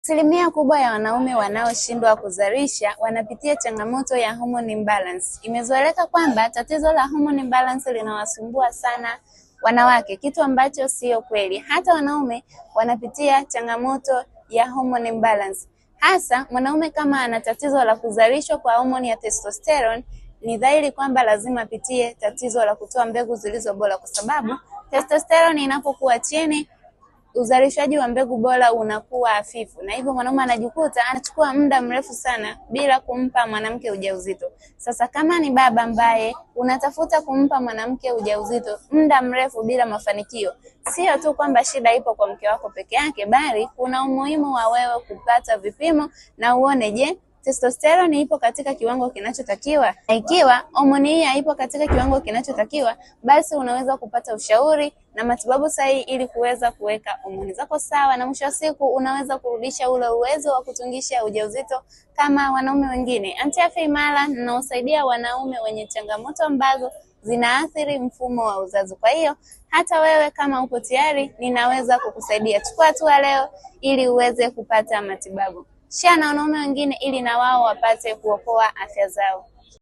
Asilimia kubwa ya wanaume wanaoshindwa kuzalisha wanapitia changamoto ya hormone imbalance. Imezoeleka kwamba tatizo la hormone imbalance linawasumbua sana wanawake, kitu ambacho sio kweli. Hata wanaume wanapitia changamoto ya hormone imbalance. Hasa mwanaume kama ana tatizo la kuzalishwa kwa homoni ya testosterone, ni dhahiri kwamba lazima apitie tatizo la kutoa mbegu zilizo bora, kwa sababu testosterone inapokuwa chini, uzalishaji wa mbegu bora unakuwa hafifu, na hivyo mwanaume anajikuta anachukua muda mrefu sana bila kumpa mwanamke ujauzito. Sasa kama ni baba ambaye unatafuta kumpa mwanamke ujauzito muda mrefu bila mafanikio, sio tu kwamba shida ipo kwa mke wako peke yake, bali kuna umuhimu wa wewe kupata vipimo na uone, je, testosterone ipo katika kiwango kinachotakiwa? Na ikiwa homoni hii haipo katika kiwango kinachotakiwa, basi unaweza kupata ushauri na matibabu sahihi ili kuweza kuweka homoni zako sawa, na mwisho wa siku unaweza kurudisha ule uwezo wa kutungisha ujauzito kama wanaume wengine. Anti-Afya Imara inaosaidia wanaume wenye changamoto ambazo zinaathiri mfumo wa uzazi. Kwa hiyo hata wewe kama upo tayari, ninaweza kukusaidia. Chukua hatua leo ili uweze kupata matibabu. Share na wanaume wengine ili na wao wapate kuokoa afya zao.